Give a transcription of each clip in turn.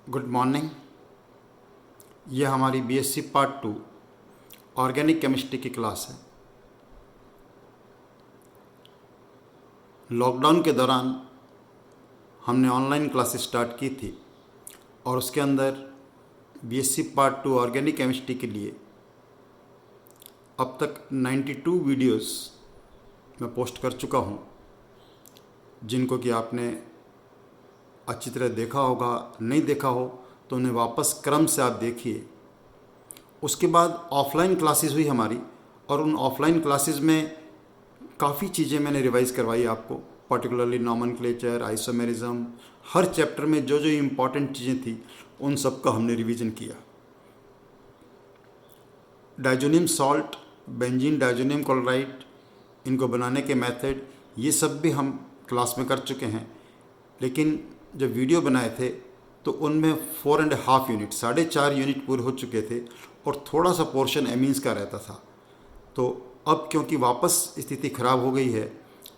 Good morning. ये हमारी BSc part 2 organic chemistry की क्लास है। लॉकडाउन के दौरान हमने ऑनलाइन क्लासेस स्टार्ट की थी और उसके अंदर बीएससी पार्ट 2 ऑर्गेनिक केमिस्ट्री के लिए अब तक 92 वीडियोस मैं पोस्ट कर चुका हूँ, जिनको कि आपने अच्छी तरह देखा होगा। नहीं देखा हो तो उन्हें वापस क्रम से आप देखिए। उसके बाद ऑफलाइन क्लासेस हुई हमारी और उन ऑफलाइन क्लासेस में काफ़ी चीज़ें मैंने रिवाइज़ करवाई आपको, पर्टिकुलरली नॉमेनक्लेचर, आइसोमेरिज्म, हर चैप्टर में जो जो इम्पॉर्टेंट चीज़ें थी उन सब का हमने रिवीजन किया। Diazonium salt, benzene diazonium chloride, इनको बनाने के मेथड, ये सब भी हम क्लास में कर चुके हैं। लेकिन जब वीडियो बनाए थे तो उनमें 4.5 यूनिट, 4.5 यूनिट पूरे हो चुके थे और थोड़ा सा पोर्शन एमीन्स का रहता था। तो अब क्योंकि वापस स्थिति ख़राब हो गई है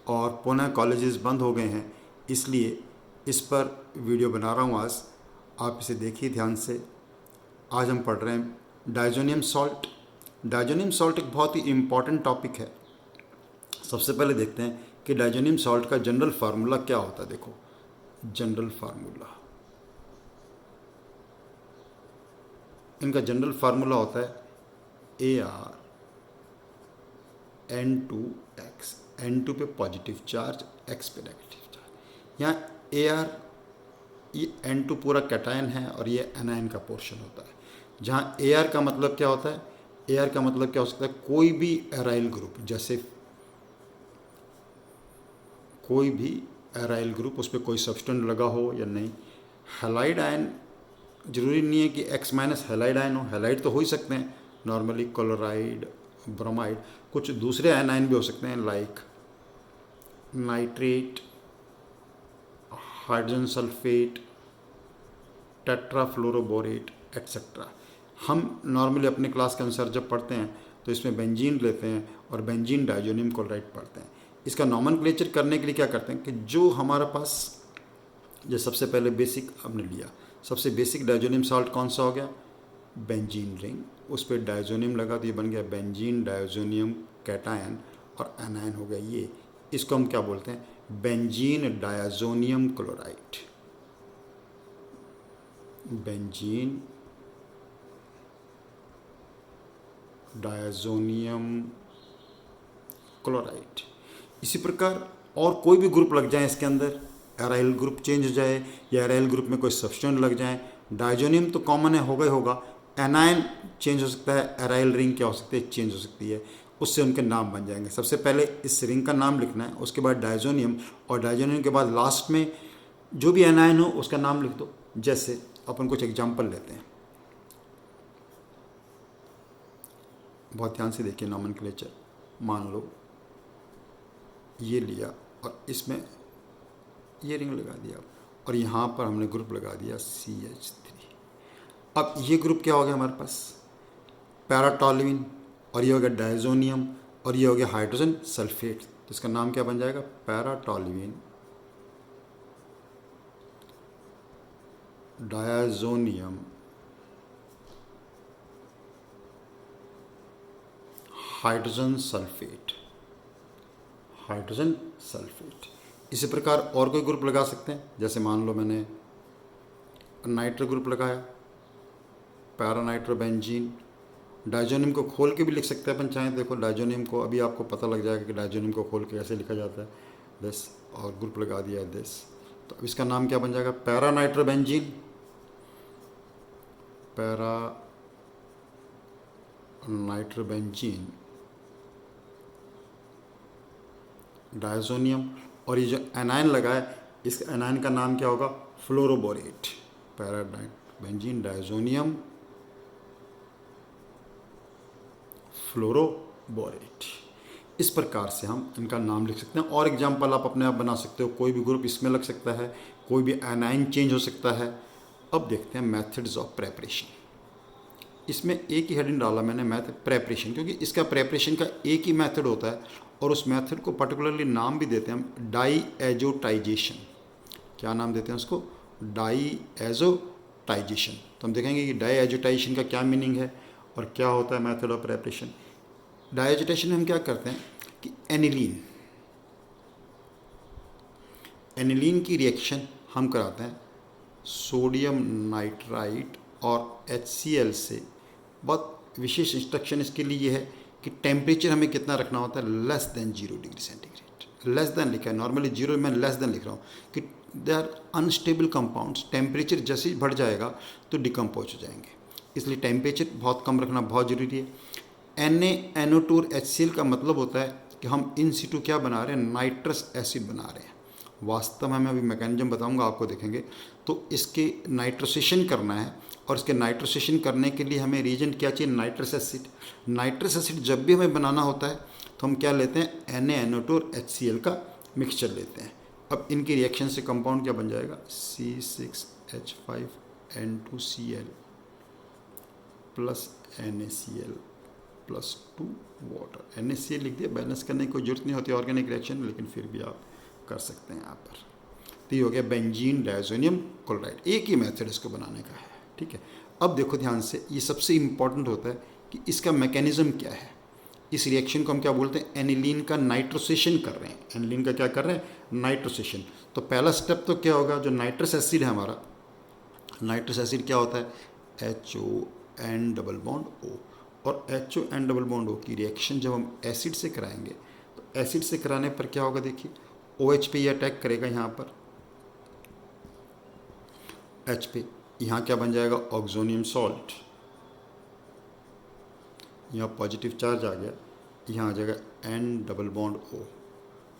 और पुनः कॉलेजेस बंद हो गए हैं, इसलिए इस पर वीडियो बना रहा हूँ आज। आप इसे देखिए ध्यान से। आज हम पढ़ रहे हैं डाइजोनियम सॉल्ट। डाइजोनियम सॉल्ट एक बहुत ही इम्पॉर्टेंट टॉपिक है। सबसे पहले देखते हैं कि डाइजोनियम सॉल्ट का जनरल फार्मूला क्या होता है। देखो, जनरल फार्मूला, इनका जनरल फार्मूला होता है AR N2X, N2 पे पॉजिटिव चार्ज, X पे नेगेटिव चार्ज। यहाँ AR, ये N2 पूरा कैटायन है और ये एनायन का पोर्शन होता है। जहाँ AR का मतलब क्या होता है, AR का मतलब क्या हो सकता है, कोई भी एराइल ग्रुप, जैसे कोई भी एराइल ग्रुप, उस पर कोई सब्सटेंस लगा हो या नहीं। हैलाइड आयन जरूरी नहीं है कि X माइनस हैलाइड आयन हो, हैलाइड तो हो ही सकते हैं नॉर्मली, क्लोराइड, ब्रोमाइड, कुछ दूसरे आयन भी हो सकते हैं like nitrate, hydrogen sulphate, tetrafluoroborate etcetera. हम नॉर्मली अपने क्लास के अनुसार जब पढ़ते हैं तो इसमें बेंजीन लेते हैं और बेंजीन डाइजोनियम क्लोराइड पढ़ते हैं। इसका नॉमेनक्लेचर करने के लिए क्या करते हैं कि जो हमारे पास, जो सबसे पहले बेसिक हमने लिया, सबसे बेसिक डाइजोनियम सॉल्ट कौन सा हो गया, बेंजीन रिंग, उस पर डाइजोनियम लगा तो ये बन गया बेंजीन डाइजोनियम कैटायन और एनायन हो गया ये। इसको हम क्या बोलते हैं, benzene diazonium chloride. Benzene diazonium chloride. इसी प्रकार और कोई भी ग्रुप लग जाए इसके अंदर, एराइल ग्रुप चेंज हो जाए या एराइल ग्रुप में कोई सब्सटेंस लग जाए, डाइजोनियम तो कॉमन है, होगा ही होगा, एनायन चेंज हो सकता है, एराइल रिंग क्या हो सकती है, चेंज हो सकती है, उससे उनके नाम बन जाएंगे। सबसे पहले इस रिंग का नाम लिखना है, उसके बाद डाइजोनियम, और डाइजोनियम के बाद लास्ट में जो भी एनायन हो उसका नाम लिख दो। जैसे अपन कुछ एग्जाम्पल लेते हैं, बहुत ध्यान से देखिए नॉमेनक्लेचर। मान लो ये लिया और इसमें ये रिंग लगा दिया और यहाँ पर हमने ग्रुप लगा दिया CH3। अब ये ग्रुप क्या हो गया हमारे पास, पैराटोल्यूइन, और ये हो गया डायजोनियम, और ये हो गया हाइड्रोजन सल्फेट। तो इसका नाम क्या बन जाएगा, paratoluene diazonium hydrogen sulphate, hydrogen sulphate. इसी प्रकार और कोई ग्रुप लगा सकते हैं, जैसे मान लो मैंने नाइट्रो ग्रुप लगाया, पैरानाइट्रोबेंजीन। डाइजोनियम को खोल के भी लिख सकते हैं अपन चाहें। देखो डाइजोनियम को अभी आपको पता लग जाएगा कि डाइजोनियम को खोल के कैसे लिखा जाता है, दिस, और ग्रुप लगा दिया है दिस। तो अब इसका नाम क्या बन जाएगा, पैरानाइट्रोबेंजीन, पैरानाइट्रोबेंजीन डायजोनियम। और ये जो एनायन लगा है, इस एनायन का नाम क्या होगा, फ्लोरोबोरेट, पैरानाइट्रोबेंजीन डायजोनियम फ्लोरोबोरेट। इस प्रकार से हम इनका नाम लिख सकते हैं। और एग्जाम्पल आप अपने आप बना सकते हो, कोई भी ग्रुप इसमें लग सकता है, कोई भी एनाइन चेंज हो सकता है। अब देखते हैं मेथड्स ऑफ प्रेपरेशन। इसमें एक ही हेडिंग डाला मैंने, मैथड प्रेपरेशन, क्योंकि इसका प्रेपरेशन का एक ही मेथड होता है और उस मेथड को पर्टिकुलरली नाम भी देते हैं हम डाईएजोटाइजेशन। क्या नाम देते हैं उसको, डाईएजोटाइजेशन। एजिटाइजेशन। तो हम देखेंगे कि डाई एजिटाइजेशन का क्या मीनिंग है और क्या होता है method of preparation. Diazotisation में हम क्या करते हैं कि एनिलीन की रिएक्शन हम कराते हैं सोडियम नाइट्राइट और HCl से। बहुत विशेष इंस्ट्रक्शन इसके लिए ये है कि टेम्परेचर हमें कितना रखना होता है, less than 0 degree centigrade. Less than लिखा है, नॉर्मली 0 मैं लेस देन लिख रहा हूँ कि they are unstable compounds. Temperature जैसे ही बढ़ जाएगा तो डिकम्पोज हो जाएंगे, इसलिए टेम्परेचर बहुत कम रखना बहुत ज़रूरी है। NaNO2 HCl का मतलब होता है कि हम इन सिटू क्या बना रहे हैं, नाइट्रस एसिड बना रहे हैं। वास्तव में मैं अभी मैकेनिज्म बताऊंगा आपको, देखेंगे। तो इसके नाइट्रोसेशन करना है और इसके नाइट्रोसेशन करने के लिए हमें रिएजेंट क्या चाहिए, नाइट्रस एसिड। नाइट्रस एसिड जब भी हमें बनाना होता है तो हम क्या लेते हैं, NaNO2 और HCl का मिक्सचर लेते हैं। अब इनकी रिएक्शन से कंपाउंड क्या बन जाएगा, C6H5N2Cl plus NaCl plus 2 water. NaCl लिख दिया, बैलेंस करने की कोई जरूरत नहीं होती ऑर्गेनिक रिएक्शन, लेकिन फिर भी आप कर सकते हैं यहाँ पर। तो ये हो गया बेंजीन डायज़ोनियम क्लोराइड। एक ही मेथड इसको बनाने का है, ठीक है। अब देखो ध्यान से, ये सबसे इम्पॉर्टेंट होता है कि इसका मैकेनिज्म क्या है। इस रिएक्शन को हम क्या बोलते हैं, एनिलीन का नाइट्रोसेशन कर रहे हैं। एनिलीन का क्या कर रहे हैं, नाइट्रोसेशन। तो पहला स्टेप तो क्या होगा, जो नाइट्रस एसिड है हमारा, नाइट्रस एसिड क्या होता है, HON डबल बॉन्ड O। और HON डबल बॉन्ड O की रिएक्शन जब हम एसिड से कराएंगे तो एसिड से कराने पर क्या होगा, देखिए OH पे ये अटैक करेगा, यहाँ पर H पे, यहाँ क्या बन जाएगा, ऑक्सोनियम सॉल्ट। यहाँ पॉजिटिव चार्ज आ गया, यहाँ आ जाएगा N डबल बॉन्ड O।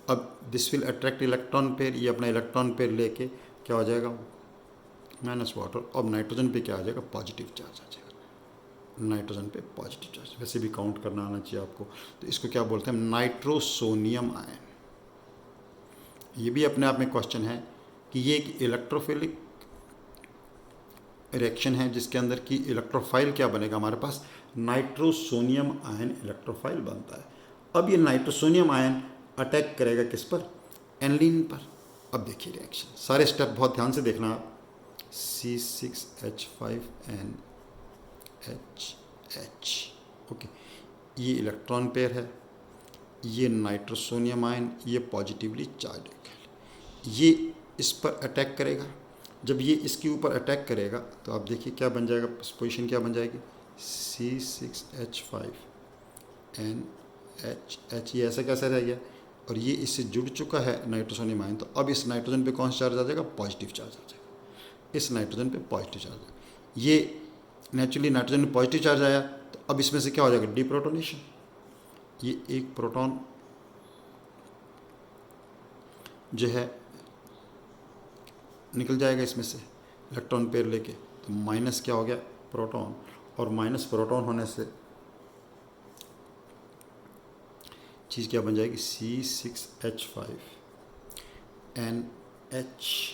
अब this will attract electron pair, ये अपना इलेक्ट्रॉन पेयर लेके क्या हो जाएगा, माइनस वाटर। अब नाइट्रोजन पे क्या आ जाएगा, पॉजिटिव चार्ज आ जाएगा। नाइट्रोजन पे पॉजिटिव चार्ज, वैसे भी काउंट करना आना चाहिए आपको। तो इसको क्या बोलते हैं, नाइट्रोसोनियम आयन। ये भी अपने आप में क्वेश्चन है कि ये एक इलेक्ट्रोफिलिक रिएक्शन है जिसके अंदर की इलेक्ट्रोफाइल क्या बनेगा, हमारे पास नाइट्रोसोनियम आयन इलेक्ट्रोफाइल बनता है। अब ये नाइट्रोसोनियम आयन अटैक करेगा किस पर, एनिलीन पर। अब देखिए रिएक्शन, सारे स्टेप बहुत ध्यान से देखना आप। C6H5NHH, okay. ये इलेक्ट्रॉन पेयर है, ये नाइट्रोसोनियम आयन, ये पॉजिटिवली चार्ज है। ये इस पर अटैक करेगा। जब ये इसके ऊपर अटैक करेगा तो आप देखिए क्या बन जाएगा, पोजीशन क्या बन जाएगी, C6H5NHH। ये ऐसा कैसा रह गया, और ये इससे जुड़ चुका है नाइट्रोसोनियम आयन। तो अब इस नाइट्रोजन पे कौन सा चार्ज आ जाएगा, पॉजिटिव चार्ज आ जाएगा। इस नाइट्रोजन पे पॉजिटिव चार्ज आएगा। ये नेचुरली नाइट्रोजन में पॉजिटिव चार्ज आया, तो अब इसमें से क्या हो जाएगा, डीप्रोटोनेशन। ये एक प्रोटॉन जो है निकल जाएगा इसमें से इलेक्ट्रॉन पेयर लेके, तो माइनस क्या हो गया, प्रोटॉन। और माइनस प्रोटॉन होने से चीज़ क्या बन जाएगी, C6H5NH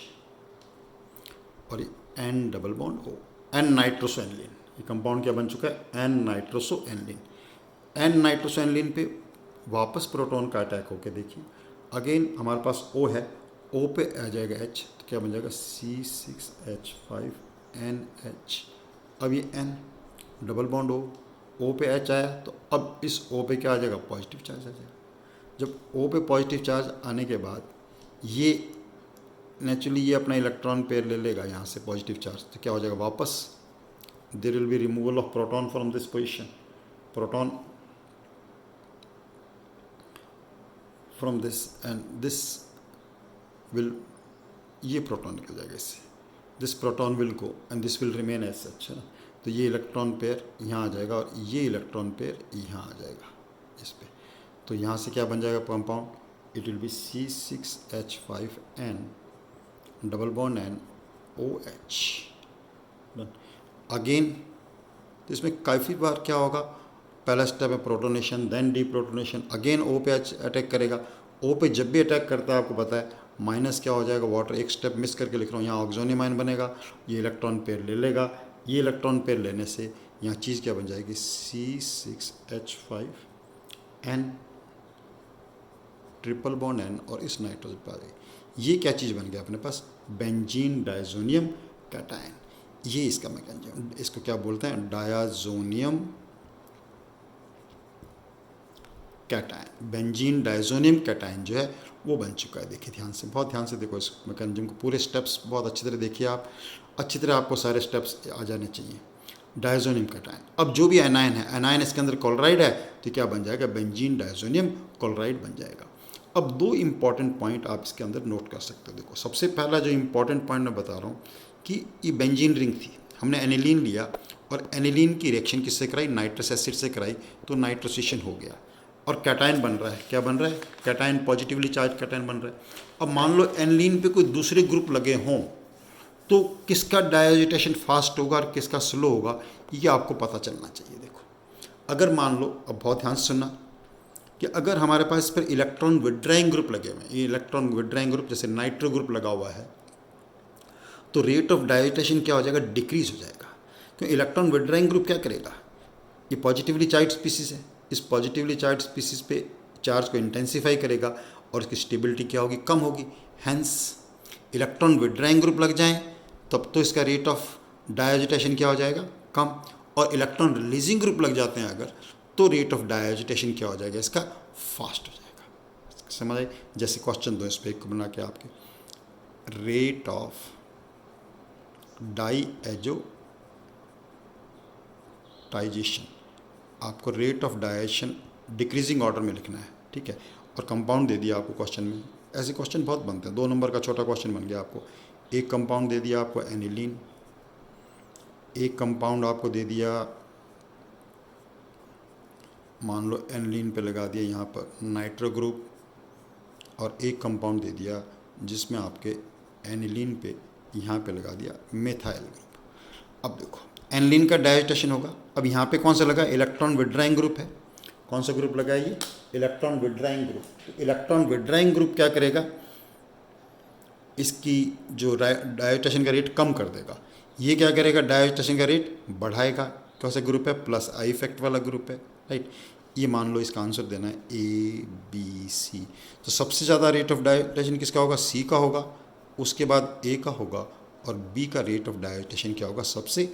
और ये N double bond O, N nitroso aniline. ये कंपाउंड क्या बन चुका है, N nitroso aniline. N nitroso aniline पे वापस प्रोटॉन का अटैक होकर देखिए, अगेन हमारे पास O है, O पे आ जाएगा H, तो क्या बन जाएगा C6H5NH। अब ये N डबल बॉन्ड O पे H आया, तो अब इस O पे क्या आ जाएगा, पॉजिटिव चार्ज आ जाएगा। जब O पे पॉजिटिव चार्ज आने के बाद ये नेचुरली ये अपना इलेक्ट्रॉन पेयर ले लेगा यहाँ से पॉजिटिव चार्ज, तो क्या हो जाएगा, वापस there will be removal of proton from this position. Proton from this and this will, ये प्रोटॉन निकल जाएगा इससे, this proton will go and this will remain as such, है ना। तो ये इलेक्ट्रॉन पेयर यहाँ आ जाएगा और ये इलेक्ट्रॉन पेयर यहाँ आ जाएगा इस पे। तो यहाँ से क्या बन जाएगा compound, it will be C6H5N double bond N OH। Again तो इसमें काफ़ी बार क्या होगा, पहला स्टेप है protonation, then deprotonation, again O पे अटैक करेगा। O पे जब भी अटैक करता है आपको पता है माइनस क्या हो जाएगा, वाटर। एक स्टेप मिस करके लिख रहा हूँ, यहाँ ऑक्सोनियम आयन बनेगा, ये इलेक्ट्रॉन पेयर ले लेगा। ये इलेक्ट्रॉन पेयर लेने से यहाँ चीज़ क्या बन जाएगी, C6H5N ट्रिपल बॉन्ड N और इस नाइट्रोजन पर आ जाएगी। ये क्या चीज़ बन गया अपने पास, बेंजीन डायज़ोनियम कैटायन। ये इसका मैकेनिज्म, इसको क्या बोलते हैं, डायाजोनियम कैटायन। बेंजीन डायजोनियम कैटायन जो है वो बन चुका है। देखिए ध्यान से, बहुत ध्यान से देखो इस मैकेनिज्म को, पूरे स्टेप्स बहुत अच्छी तरह देखिए आप, अच्छी तरह आपको सारे स्टेप्स आ जाने चाहिए। डायजोनियम कैटायन, अब जो भी एनायन है, एनायन इसके अंदर क्लोराइड है तो क्या बन जाएगा, बेंजीन डायजोनियम क्लोराइड बन जाएगा। अब दो इंपॉर्टेंट पॉइंट आप इसके अंदर नोट कर सकते हो। देखो सबसे पहला जो इंपॉर्टेंट पॉइंट मैं बता रहा हूँ कि ये बेंजीन रिंग थी, हमने एनिलीन लिया और एनिलीन की रिएक्शन किससे कराई, नाइट्रस एसिड से कराई, तो नाइट्रोसेशन हो गया और कैटायन बन रहा है। क्या बन रहा है, कैटायन, पॉजिटिवली चार्ज कैटायन बन रहा है। अब मान लो एनिलीन पे कोई दूसरे ग्रुप लगे हों तो किसका डायजिटेशन फास्ट होगा और किसका स्लो होगा, ये आपको पता चलना चाहिए। देखो अगर मान लो, अब बहुत ध्यान से सुनना, कि अगर हमारे पास इस पर इलेक्ट्रॉन विड्राइंग ग्रुप लगे हुए हैं, ये इलेक्ट्रॉन विड्राइंग ग्रुप जैसे नाइट्रो ग्रुप लगा हुआ है, तो रेट ऑफ डायजिटेशन क्या हो जाएगा, डिक्रीज हो जाएगा। क्यों, इलेक्ट्रॉन विड्राइंग ग्रुप क्या करेगा, ये पॉजिटिवली चार्ज स्पीसीज है, इस पॉजिटिवली चार्ज स्पीसीज पे चार्ज को इंटेंसीफाई करेगा और इसकी स्टेबिलिटी क्या होगी, कम होगी। हैंस इलेक्ट्रॉन विड्राइंग ग्रुप लग जाएं तब तो इसका रेट ऑफ डायजिटेशन क्या हो जाएगा, कम, और इलेक्ट्रॉन रिलीजिंग ग्रुप लग जाते हैं अगर, तो रेट ऑफ डायजिटेशन क्या हो जाएगा, इसका फास्ट हो जाएगा। समझ आई, जैसे क्वेश्चन दो इस पर एक बना के आपके, रेट ऑफ डाइजेशन, आपको rate of digestion decreasing order में लिखना है, ठीक है। और कंपाउंड दे दिया आपको क्वेश्चन में, ऐसे क्वेश्चन बहुत बनते हैं, 2 नंबर का छोटा क्वेश्चन बन गया आपको। एक कंपाउंड दे दिया आपको एनिलीन, एक कंपाउंड आपको दे दिया, मान लो एनिलीन पे लगा दिया यहाँ पर नाइट्रो ग्रुप, और एक कंपाउंड दे दिया जिसमें आपके एनिलीन पे यहाँ पे लगा दिया मेथाइल ग्रुप। अब देखो एनिलीन का डाइजेशन होगा, अब यहाँ पे कौन सा लगा, इलेक्ट्रॉन विड्राइंग ग्रुप है, कौन सा ग्रुप लगा है ये, इलेक्ट्रॉन विड्राइंग ग्रुप। तो इलेक्ट्रॉन विड्राइंग ग्रुप क्या करेगा, इसकी जो डाइजेशन का रेट कम कर देगा। ये क्या करेगा, डाइजेशन का रेट बढ़ाएगा। कौन सा ग्रुप है, प्लस आई इफेक्ट वाला ग्रुप है, राइट। ये मान लो इसका आंसर देना है ए बी सी, तो सबसे ज़्यादा रेट ऑफ डाइजेशन किसका होगा, सी का होगा, उसके बाद ए का होगा, और बी का रेट ऑफ डाइजेशन क्या होगा, सबसे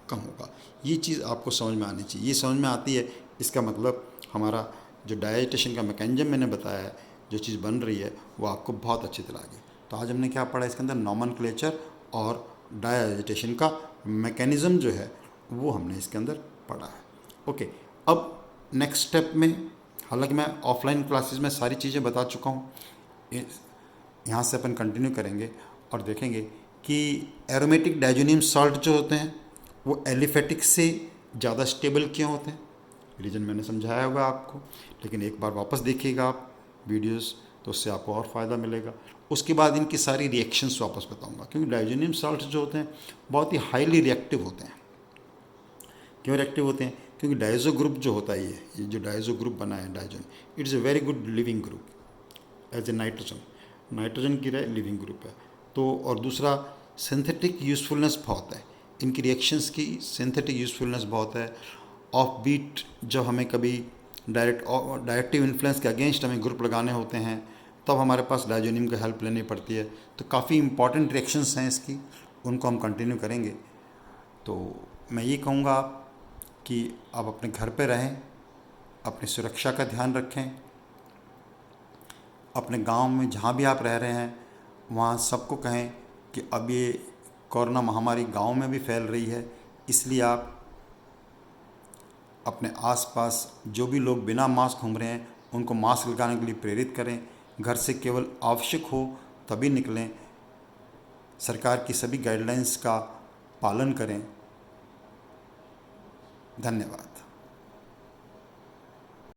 कम होगा। ये चीज़ आपको समझ में आनी चाहिए, ये समझ में आती है, इसका मतलब हमारा जो डाइजेशन का मैकेनिज्म मैंने बताया है, जो चीज़ बन रही है वो आपको बहुत अच्छी तरह आगे। तो आज हमने क्या पढ़ा इसके अंदर, नॉमेनक्लेचर और डाइजेशन का मैकेनिज्म जो है वो हमने इसके अंदर पढ़ा है। ओके, अब नेक्स्ट स्टेप में, हालांकि मैं ऑफलाइन क्लासेस में सारी चीज़ें बता चुका हूँ, यहाँ से अपन कंटिन्यू करेंगे और देखेंगे कि एरोमेटिक डायजोनियम सॉल्ट जो होते हैं वो एलिफेटिक से ज़्यादा स्टेबल क्यों होते हैं। रीज़न मैंने समझाया होगा आपको, लेकिन एक बार वापस देखिएगा आप वीडियोस, तो उससे आपको और फ़ायदा मिलेगा। उसके बाद इनकी सारी रिएक्शंस वापस बताऊंगा, क्योंकि डायजोनियम सॉल्ट जो होते हैं बहुत ही हाईली रिएक्टिव होते हैं। क्यों रिएक्टिव होते हैं, क्योंकि डायजो ग्रुप जो होता है, ये जो डायजो ग्रुप बना है diazon, it's a very good leaving group as a nitrogen की लिविंग ग्रुप है। तो और दूसरा सिंथेटिक यूज़फुलनेस बहुत है, इनकी रिएक्शंस की सिंथेटिक यूज़फुलनेस बहुत है। ऑफ बीट जो हमें कभी डायरेक्टिव इन्फ्लुएंस के अगेंस्ट हमें ग्रुप लगाने होते हैं, तब हमारे पास डायजोनियम की हेल्प लेनी पड़ती है। तो काफ़ी इंपॉर्टेंट रिएक्शंस हैं इसकी, उनको हम कंटिन्यू करेंगे। तो मैं ये कहूँगा कि आप अपने घर पे रहें, अपनी सुरक्षा का ध्यान रखें, अपने गांव में जहाँ भी आप रह रहे हैं वहाँ सबको कहें कि अब ये कोरोना महामारी गांव में भी फैल रही है, इसलिए आप अपने आसपास जो भी लोग बिना मास्क घूम रहे हैं उनको मास्क लगाने के लिए प्रेरित करें। घर से केवल आवश्यक हो तभी निकलें, सरकार की सभी गाइडलाइंस का पालन करें। धन्यवाद।